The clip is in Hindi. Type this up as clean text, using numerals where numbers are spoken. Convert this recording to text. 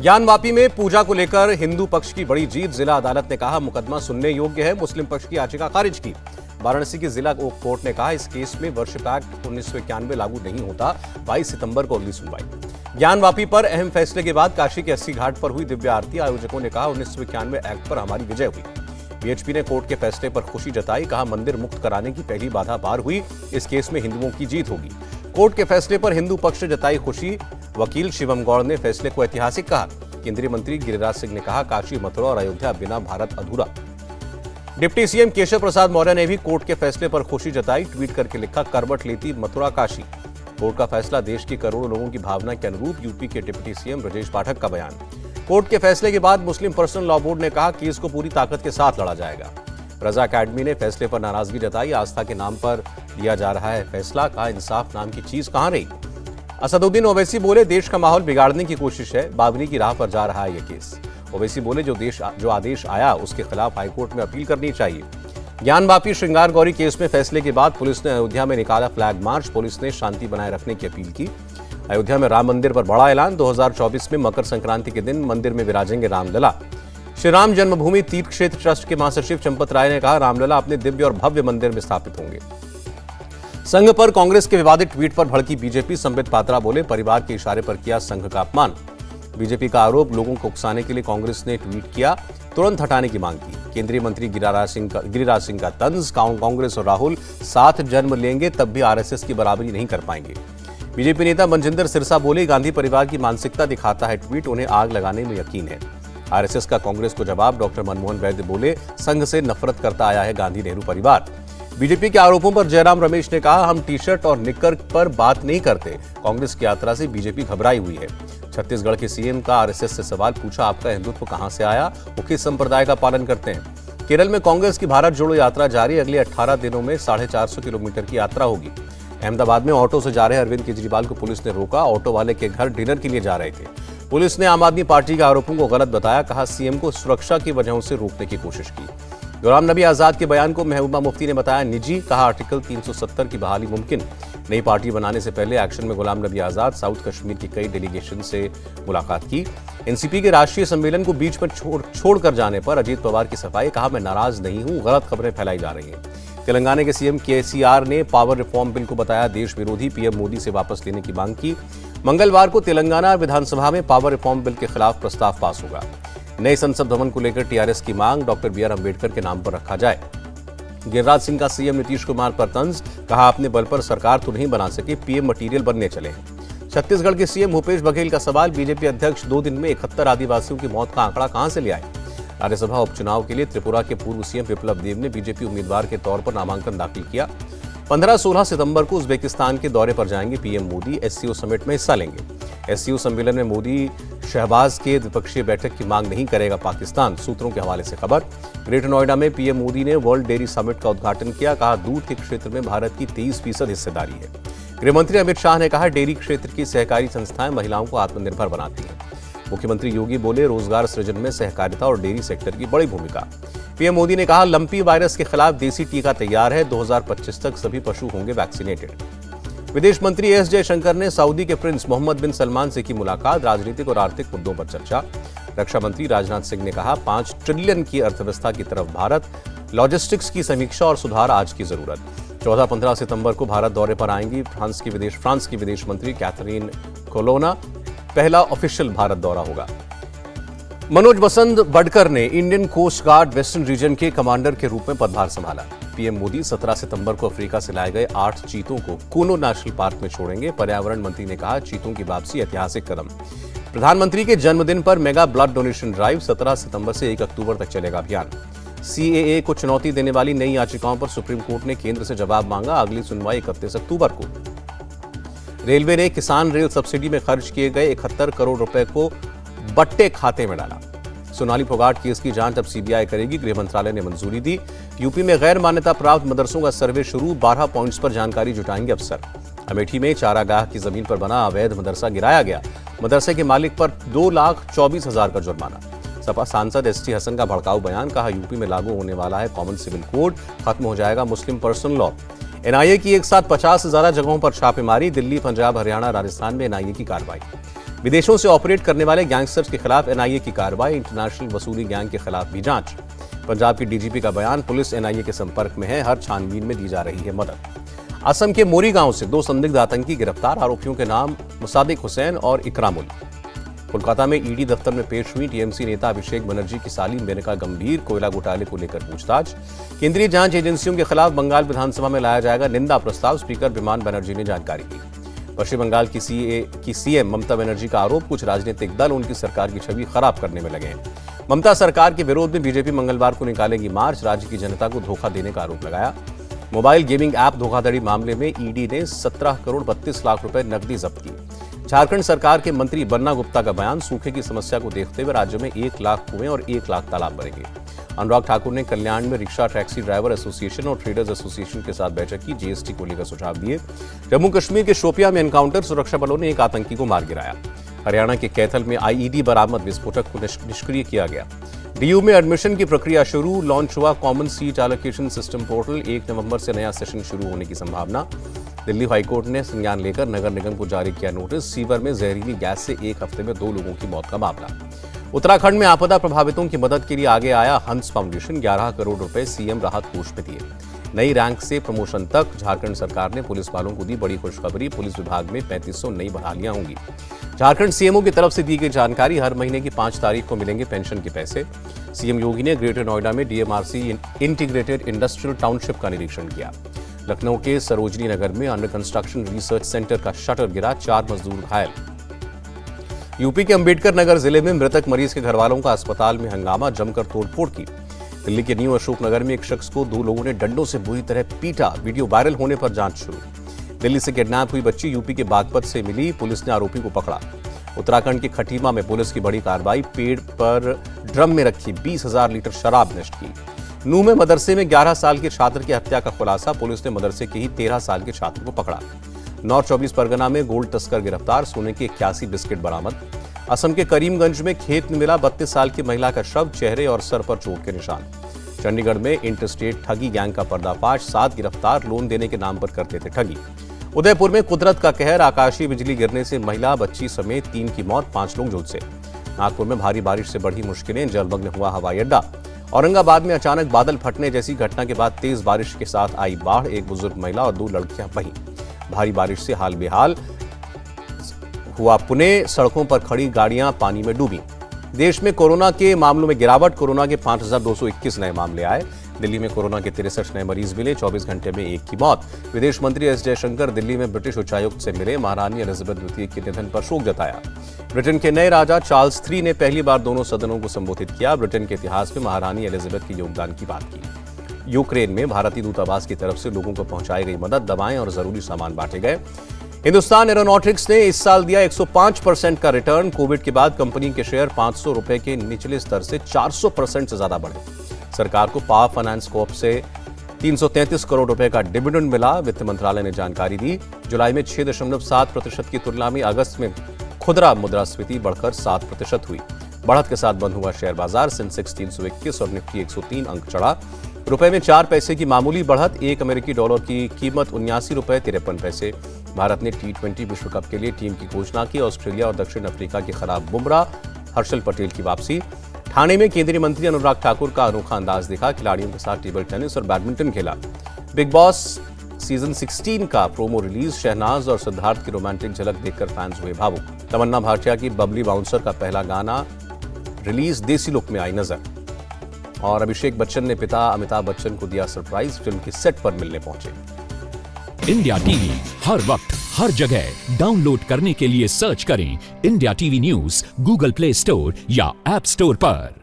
ज्ञानवापी में पूजा को लेकर हिंदू पक्ष की बड़ी जीत। जिला अदालत ने कहा मुकदमा सुनने योग्य है। मुस्लिम पक्ष की याचिका खारिज की। वाराणसी की जिला कोर्ट ने कहा इस केस में वर्षिप एक्ट 1991 लागू नहीं होता। 22 सितंबर को अगली सुनवाई। ज्ञानवापी पर अहम फैसले के बाद काशी के 80 घाट पर हुई दिव्य आरती। आयोजकों ने कहा 1991 एक्ट पर हमारी विजय हुई। बीएचपी ने कोर्ट के फैसले पर खुशी जताई। कहा मंदिर मुक्त कराने की पहली बाधा पार हुई। इस केस में हिंदुओं की जीत होगी। कोर्ट के फैसले पर हिंदू पक्ष ने जताई खुशी। वकील शिवम गौड़ ने फैसले को ऐतिहासिक कहा। केंद्रीय मंत्री गिरिराज सिंह ने कहा काशी, मथुरा और अयोध्या बिना भारत अधूरा। डिप्टी सीएम केशव प्रसाद मौर्य ने भी कोर्ट के फैसले पर खुशी जताई। ट्वीट करके लिखा करवट लेती मथुरा काशी। कोर्ट का फैसला देश के करोड़ों लोगों की भावना के अनुरूप। यूपी के डिप्टी सीएम ब्रजेश पाठक का बयान। कोर्ट के फैसले के बाद मुस्लिम पर्सनल लॉ बोर्ड ने कहा केस को पूरी ताकत के साथ लड़ा जाएगा। रजा अकेडमी ने फैसले पर नाराजगी जताई। आस्था के नाम पर लिया जा रहा है फैसला। कहा इंसाफ नाम की चीज कहां रही। असदुद्दीन ओवैसी बोले देश का माहौल बिगाड़ने की कोशिश है। बाबरी की राह पर जा रहा है यह केस। ओवैसी बोले जो आदेश आया उसके खिलाफ हाईकोर्ट में अपील करनी चाहिए। ज्ञानवापी श्रृंगार गौरी केस में फैसले के बाद पुलिस ने अयोध्या में निकाला फ्लैग मार्च। पुलिस ने शांति बनाए रखने की अपील की। अयोध्या में राम मंदिर पर बड़ा ऐलान। 2024 में मकर संक्रांति के दिन मंदिर में विराजेंगे रामलला। श्री राम जन्मभूमि तीर्थ क्षेत्र ट्रस्ट के महासचिव चंपत राय ने कहा रामलला अपने दिव्य और भव्य मंदिर में स्थापित होंगे। संघ पर कांग्रेस के विवादित ट्वीट पर भड़की बीजेपी। संबित पात्रा बोले परिवार के इशारे पर किया संघ का अपमान। बीजेपी का आरोप लोगों को उकसाने के लिए कांग्रेस ने ट्वीट किया, तुरंत हटाने की मांग की। केंद्रीय मंत्री गिरिराज सिंह का तंज। कांग्रेस और राहुल साथ जन्म लेंगे तब भी आरएसएस की बराबरी नहीं कर पाएंगे। बीजेपी नेता मनजिंदर सिरसा बोले गांधी परिवार की मानसिकता दिखाता है ट्वीट, उन्हें आग लगाने में यकीन है। आरएसएस का कांग्रेस को जवाब। डॉक्टर मनमोहन वैद्य बोले संघ से नफरत करता आया है गांधी नेहरू परिवार। बीजेपी के आरोपों पर जयराम रमेश ने कहा हम टी शर्ट और निक्कर पर बात नहीं करते। कांग्रेस की यात्रा से बीजेपी घबराई हुई है। छत्तीसगढ़ के सीएम का आरएसएस से सवाल पूछा आपका हिंदुत्व कहां से आया, वो किस संप्रदाय का पालन करते हैं। केरल में कांग्रेस की भारत जोड़ो यात्रा जारी। अगले 18 दिनों में 450 किलोमीटर की यात्रा होगी। अहमदाबाद में ऑटो से जा रहे अरविंद केजरीवाल को पुलिस ने रोका। ऑटो वाले के घर डिनर के लिए जा रहे थे। पुलिस ने आम आदमी पार्टी के आरोपों को गलत बताया। कहा सीएम को सुरक्षा की वजहों से रोकने की कोशिश की। गुलाम नबी आजाद के बयान को महबूबा मुफ्ती ने बताया निजी। कहा आर्टिकल 370 की बहाली मुमकिन। नई पार्टी बनाने से पहले एक्शन में गुलाम नबी आजाद साउथ कश्मीर की कई डेलीगेशन से मुलाकात की। एनसीपी के राष्ट्रीय सम्मेलन को बीच में छोड़कर जाने पर अजीत पवार की सफाई। कहा मैं नाराज नहीं हूं, गलत खबरें फैलाई जा रही हैं। तेलंगाना के सीएम केसीआर ने पावर रिफॉर्म बिल को बताया देश विरोधी। पीएम मोदी से वापस लेने की मांग की। मंगलवार को तेलंगाना विधानसभा में पावर रिफॉर्म बिल के खिलाफ प्रस्ताव पास होगा। नए संसद भवन को लेकर टीआरएस की मांग डॉक्टर बीआर अंबेडकर के नाम पर रखा जाए। गिरिराज सिंह का सीएम नीतीश कुमार पर तंज। कहा अपने बल पर सरकार तो नहीं बना सके, पीएम मटीरियल बनने चले हैं। छत्तीसगढ़ के सीएम भूपेश बघेल का सवाल। बीजेपी अध्यक्ष 2 दिन में 71 आदिवासियों की मौत का आंकड़ा कहां से ले आए। राज्यसभा उपचुनाव के लिए त्रिपुरा के पूर्व सीएम विप्लव देव ने बीजेपी उम्मीदवार के तौर पर नामांकन दाखिल किया। 15-16 सितंबर को उज्बेकिस्तान के दौरे पर जाएंगे पीएम मोदी। एससीओ समिट में हिस्सा लेंगे। एससीओ सम्मेलन में मोदी शहबाज के द्विपक्षीय बैठक की मांग नहीं करेगा पाकिस्तान। सूत्रों के हवाले से खबर। ग्रेटर नोएडा में पीएम मोदी ने वर्ल्ड डेयरी समिट का उद्घाटन किया। कहा दूध के क्षेत्र में भारत की 23% हिस्सेदारी है। गृहमंत्री अमित शाह ने कहा डेयरी क्षेत्र की सहकारी संस्थाएं महिलाओं को आत्मनिर्भर बनाती हैं। मुख्यमंत्री योगी बोले रोजगार सृजन में सहकारिता और डेयरी सेक्टर की बड़ी भूमिका। पीएम मोदी ने कहा लंपी वायरस के खिलाफ देसी टीका तैयार है। 2025 तक सभी पशु होंगे वैक्सीनेटेड। विदेश मंत्री एस जयशंकर ने सऊदी के प्रिंस मोहम्मद बिन सलमान से की मुलाकात। राजनीतिक और आर्थिक मुद्दों पर चर्चा। रक्षा मंत्री राजनाथ सिंह ने कहा 5 ट्रिलियन की अर्थव्यवस्था की तरफ भारत। लॉजिस्टिक्स की समीक्षा और सुधार आज की जरूरत। 14-15 सितंबर को भारत दौरे पर आएंगी फ्रांस की विदेश मंत्री कैथरीन कोलोना। पहला ऑफिशियल भारत दौरा होगा। मनोज बसंत बडकर ने Indian Coast Guard Western Region के कमांडर के रूप में पदभार संभाला। पीएम मोदी 17 सितंबर को अफ्रीका से लाए गए 8 चीतों को कूनो नेशनल पार्क में छोड़ेंगे। पर्यावरण मंत्री ने कहा चीतों की वापसी ऐतिहासिक कदम। प्रधानमंत्री के जन्मदिन पर मेगा ब्लड डोनेशन ड्राइव। 17 सितंबर से 1 अक्टूबर तक चलेगा अभियान। सीएए को चुनौती देने वाली नई याचिकाओं पर सुप्रीम कोर्ट ने केंद्र से जवाब मांगा। अगली सुनवाई 31 अक्टूबर को। रेलवे ने किसान रेल सब्सिडी में खर्च किए गए 71 करोड़ रुपए को बट्टे खाते में डाला। सोनाली फोगाट केस की जांच अब सीबीआई करेगी। गृह मंत्रालय ने मंजूरी दी। यूपी में गैर मान्यता प्राप्त मदरसों का सर्वे शुरू। 12 पॉइंट्स पर जानकारी जुटाएंगे अफसर। अमेठी में चारागाह की जमीन पर बना अवैध मदरसा गिराया गया। मदरसे के मालिक पर 2,24,000 का जुर्माना। सपा सांसद एसटी हसन का भड़काऊ बयान। कहा यूपी में लागू होने वाला है कॉमन सिविल कोड। खत्म हो जाएगा मुस्लिम पर्सनल लॉ। एनआईए की एक साथ 50 से ज्यादा जगहों पर छापेमारी। दिल्ली, पंजाब, हरियाणा, राजस्थान में एनआईए की कार्रवाई। विदेशों से ऑपरेट करने वाले गैंगस्टर्स के खिलाफ एनआईए की कार्रवाई, इंटरनेशनल वसूली गैंग के खिलाफ भी जांच। पंजाब की डीजीपी का बयान, पुलिस एनआईए के संपर्क में है, हर छानबीन में दी जा रही है मदद। असम के मोरी गांव से 2 संदिग्ध आतंकी गिरफ्तार, आरोपियों के नाम मुसादिक हुसैन और इकरामुल। कोलकाता में ईडी दफ्तर में पेश हुई टीएमसी नेता अभिषेक बनर्जी की साली मेनका गंभीर, कोयला घोटाले को लेकर पूछताछ। केंद्रीय जांच एजेंसियों के खिलाफ बंगाल विधानसभा में लाया जाएगा निंदा प्रस्ताव, स्पीकर विमान बनर्जी ने जानकारी दी। पश्चिम बंगाल की सीएम ममता बनर्जी का आरोप, कुछ राजनीतिक दल उनकी सरकार की छवि खराब करने में लगे हैं। ममता सरकार के विरोध में बीजेपी मंगलवार को निकालेगी मार्च, राज्य की जनता को धोखा देने का आरोप लगाया। मोबाइल गेमिंग ऐप धोखाधड़ी मामले में ईडी ने 17 करोड़ 32 लाख रुपए नकदी जब्त की। झारखंड सरकार के मंत्री बन्ना गुप्ता का बयान, सूखे की समस्या को देखते हुए राज्य में 1 लाख कुएं और 1 लाख तालाब बनेंगे। अनुराग ठाकुर ने कल्याण में रिक्शा टैक्सी ड्राइवर एसोसिएशन और ट्रेडर्स एसोसिएशन के साथ बैठक की, जीएसटी को लेकर सुझाव दिए। जम्मू कश्मीर के शोपियां में एनकाउंटर, सुरक्षा बलों ने एक आतंकी को मार गिराया। हरियाणा के कैथल में आईईडी बरामद, विस्फोटक को निष्क्रिय किया गया। डीयू में एडमिशन की प्रक्रिया शुरू, लॉन्च हुआ common seat allocation system portal, 1 नवंबर से नया सेशन शुरू होने की संभावना। दिल्ली हाईकोर्ट ने संज्ञान लेकर नगर निगम को जारी किया नोटिस, सीवर में जहरीली गैस से 1 हफ्ते में 2 लोगों की मौत का मामला। उत्तराखंड में आपदा प्रभावितों की मदद के लिए आगे आया हंस फाउंडेशन, 11 करोड़ रुपए सीएम राहत कोष में दिए। नई रैंक से प्रमोशन तक झारखंड सरकार ने पुलिस वालों को दी बड़ी खुशखबरी, पुलिस विभाग में 3500 नई बहालियां होंगी। झारखंड सीएमओ की तरफ से दी गई जानकारी, हर महीने की 5 तारीख को मिलेंगे पेंशन के पैसे। सीएम योगी ने ग्रेटर नोएडा में डीएमआरसी इंटीग्रेटेड इंडस्ट्रियल टाउनशिप का निरीक्षण किया। लखनऊ के सरोजनी नगर में अंडर कंस्ट्रक्शन रिसर्च सेंटर का शटर गिरा, 4 मजदूर घायल। यूपी के अंबेडकर नगर जिले में मृतक मरीज के घरवालों का अस्पताल में हंगामा, जमकर तोड़फोड़ की। दिल्ली के न्यू अशोक नगर में एक शख्स को 2 लोगों ने डंडों से बुरी तरह पीटा, वीडियो वायरल होने पर जांच शुरू। दिल्ली से किडनैप हुई बच्ची यूपी के बागपत से मिली, पुलिस ने आरोपी को पकड़ा। उत्तराखंड के खटीमा में पुलिस की बड़ी कार्रवाई, पेड़ पर ड्रम में रखी 20,000 लीटर शराब नष्ट की। नूह में मदरसे में 11 साल के छात्र की हत्या का खुलासा, पुलिस ने मदरसे के ही 13 साल के छात्र को पकड़ा। नॉर्थ 24 परगना में गोल्ड तस्कर गिरफ्तार, सोने के 81 बिस्किट बरामद। असम के करीमगंज में खेत में मिला 32 साल की महिला का शव, चेहरे और सर पर चोट के निशान। चंडीगढ़ में इंटरस्टेट ठगी गैंग का पर्दाफाश, 7 गिरफ्तार, लोन देने के नाम पर करते थे ठगी। उदयपुर में कुदरत का कहर, आकाशीय बिजली गिरने से महिला बच्ची समेत 3 की मौत, 5 लोग झुलसे। नागपुर में भारी बारिश से बढ़ी मुश्किलें, जलमग्न हुआ हवाई अड्डा। औरंगाबाद में अचानक बादल फटने जैसी घटना के बाद तेज बारिश के साथ आई बाढ़, 1 बुजुर्ग महिला और 2 लड़कियां बही। भारी बारिश से हाल बेहाल हुआ पुणे, सड़कों पर खड़ी गाड़ियां पानी में डूबी। देश में कोरोना के मामलों में गिरावट, कोरोना के 5221 नए मामले आए। दिल्ली में कोरोना के 63 नए मरीज मिले, 24 घंटे में 1 की मौत। विदेश मंत्री एस जयशंकर दिल्ली में ब्रिटिश उच्चायुक्त से मिले, महारानी एलिजाबेथ द्वितीय के निधन पर शोक जताया। ब्रिटेन के नए राजा चार्ल्स III ने पहली बार दोनों सदनों को संबोधित किया, ब्रिटेन के इतिहास में महारानी एलिजाबेथ के योगदान की बात की। यूक्रेन में भारतीय दूतावास की तरफ से लोगों को पहुंचाई गई मदद, दवाएं और जरूरी सामान बांटे गए। हिंदुस्तान एरोनॉटिक्स ने इस साल दिया 105% का रिटर्न, कोविड के बाद कंपनी के शेयर 500 रुपए के निचले स्तर से 400% से ज्यादा बढ़े। सरकार को पावर फाइनेंस कॉर्प से 333 करोड़ रुपए का डिविडेंड मिला, वित्त मंत्रालय ने जानकारी दी। जुलाई में 6.7% की तुलना में अगस्त में खुदरा मुद्रास्फीति बढ़कर 7% हुई। बढ़त के साथ बंद हुआ शेयर बाजार, सेंसेक्स 321 और निफ्टी 103 अंक चढ़ा। रुपए में 4 पैसे की मामूली बढ़त, 1 अमेरिकी डॉलर की कीमत 79 रुपए 53 पैसे। भारत ने T20 विश्व कप के लिए टीम की घोषणा की, ऑस्ट्रेलिया और दक्षिण अफ्रीका के खिलाफ बुमराह, हर्षल पटेल की वापसी। ठाणे में केंद्रीय मंत्री अनुराग ठाकुर का अनोखा अंदाज दिखा, खिलाड़ियों के साथ टेबल टेनिस और बैडमिंटन खेला। बिग बॉस सीजन 16 का प्रोमो रिलीज, शहनाज और सिद्धार्थ की रोमांटिक झलक देखकर फैंस हुए भावुक। तमन्ना भाटिया की बबली बाउंसर का पहला गाना रिलीज देसी लुक में आई नजर। और अभिषेक बच्चन ने पिता अमिताभ बच्चन को दिया सरप्राइज, फिल्म के सेट पर मिलने पहुंचे। इंडिया टीवी हर वक्त हर जगह डाउनलोड करने के लिए सर्च करें India TV news Google play store या ऐप स्टोर पर।